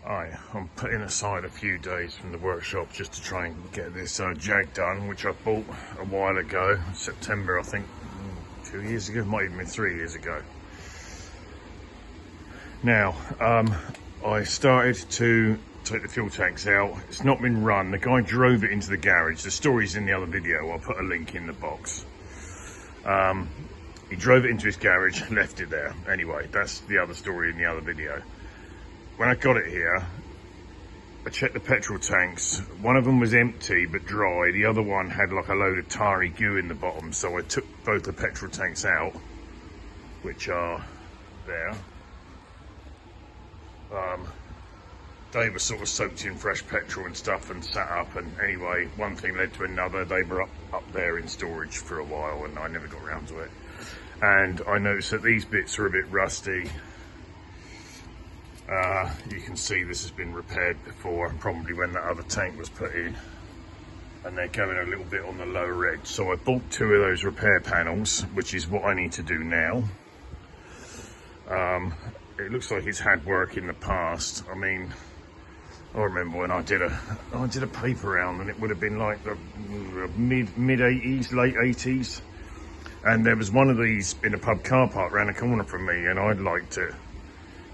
I'm putting aside a few days from the workshop just to try and get this Jag done, which I bought a while ago, September I think, 2 years ago, might even been 3 years ago. Now, I started to take the fuel tanks out. It's not been run. The guy drove it into the garage. The story's in the other video. I'll put a link in the box. He drove it into his garage, left it there. Anyway, that's the other story in the other video. When I got it here, I checked the petrol tanks. One of them was empty but dry. The other one had like a load of tarry goo in the bottom. So I took both the petrol tanks out, which are there. They were sort of soaked in fresh petrol and stuff and sat up, and anyway, one thing led to another. They were up there in storage for a while and I never got around to it. And I noticed that these bits are a bit rusty. You can see this has been repaired before, probably when that other tank was put in, and they're going a little bit on the lower edge. So I bought 2 of those repair panels, which is what I need to do now. It looks like it's had work in the past. I mean, I remember when I did a paper round, and it would have been like the mid 80s, late 80s, and there was one of these in a pub car park around the corner from me, and I'd liked it.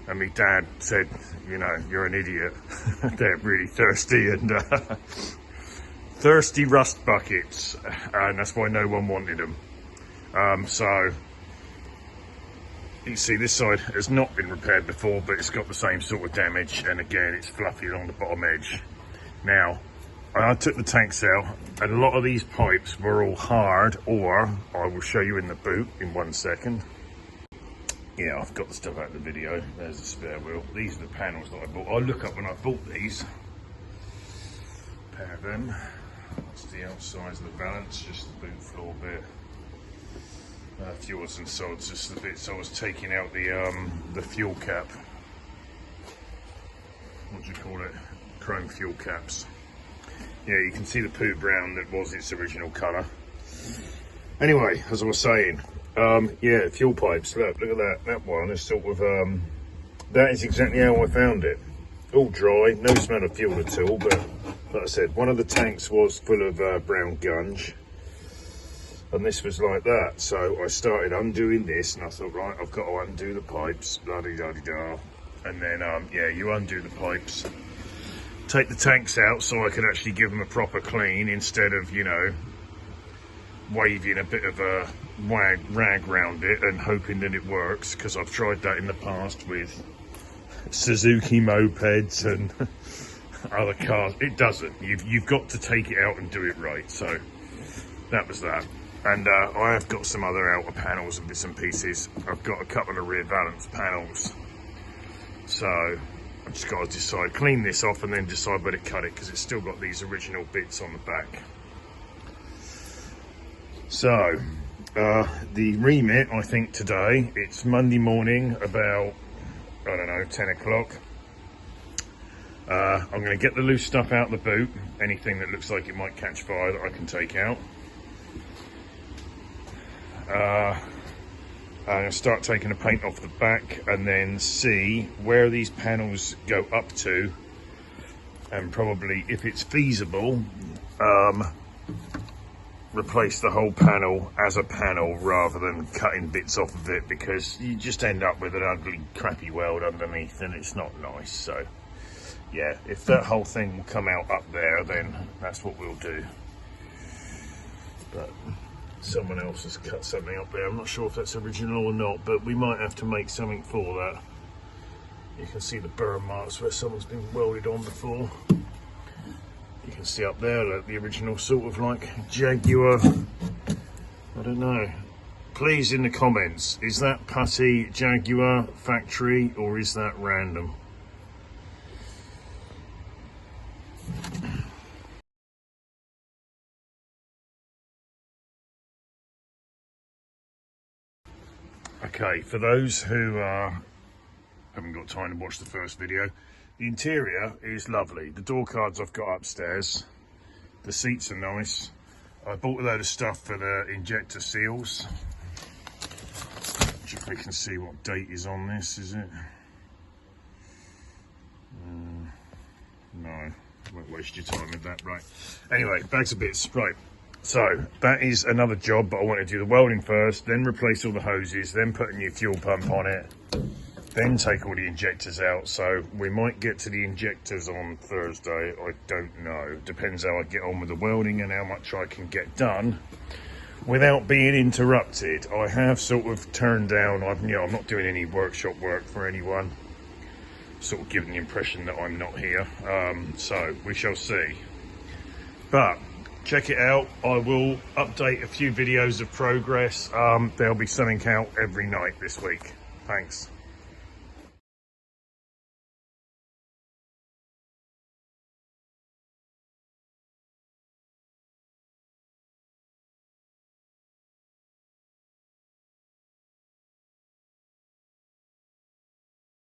And my dad said, you know, you're an idiot. They're really thirsty, and thirsty rust buckets, and that's why no one wanted them. So you can see this side has not been repaired before, but it's got the same sort of damage, and again it's fluffy along the bottom edge. Now, I took the tanks out, and a lot of these pipes were all hard, or I will show you in the boot in 1 second. Yeah, I've got the stuff out of the video. There's the spare wheel. These are the panels that I bought. I look up when I bought these. Pair of them. That's the outsides of the balance, just the boot floor bit. Fuels and sods, just the bits I was taking out the fuel cap. What do you call it? Chrome fuel caps. Yeah, you can see the poo brown that was its original colour. Anyway, as I was saying, yeah, fuel pipes, look at that one is sort of, that is exactly how I found it. All dry, no smell of fuel at all, but like I said, one of the tanks was full of brown gunge, and this was like that. So I started undoing this, and I thought, right, I've got to undo the pipes, blah-de-da-de-da, and then, yeah, you undo the pipes, take the tanks out so I could actually give them a proper clean, instead of, you know, waving a bit of a rag round it and hoping that it works, because I've tried that in the past with Suzuki mopeds and other cars. It doesn't. You've got to take it out and do it right. So that was that. And I have got some other outer panels and bits and pieces. I've got a couple of rear valance panels, so I've just got to decide, clean this off and then decide where to cut it, because it's still got these original bits on the back. So, the remit, I think today, it's Monday morning, about, I don't know, 10 o'clock. I'm going to get the loose stuff out the boot, anything that looks like it might catch fire that I can take out. I'm going to start taking the paint off the back, and then see where these panels go up to, and probably, if it's feasible, replace the whole panel as a panel rather than cutting bits off of it, because you just end up with an ugly crappy weld underneath and it's not nice. So yeah, if that whole thing will come out up there, then that's what we'll do. But someone else has cut something up there. I'm not sure if that's original or not, but we might have to make something for that. You can see the burn marks where someone's been welded on before. You can see up there, look, the original sort of like Jaguar. I don't know. Please, in the comments, is that putty Jaguar factory or is that random? Okay, for those who haven't got time to watch the first video, the interior is lovely. The door cards I've got upstairs. The seats are nice. I bought a load of stuff for the injector seals. If we can see what date is on this, is it? Won't waste your time with that, right? Anyway, bags of bits, right. So that is another job, but I want to do the welding first, then replace all the hoses, then put a new fuel pump on it, then take all the injectors out. So we might get to the injectors on Thursday, I don't know. Depends how I get on with the welding and how much I can get done without being interrupted. I have sort of turned down, I'm not doing any workshop work for anyone, sort of giving the impression that I'm not here. So we shall see. But check it out. I will update a few videos of progress. There'll be something out every night this week. Thanks.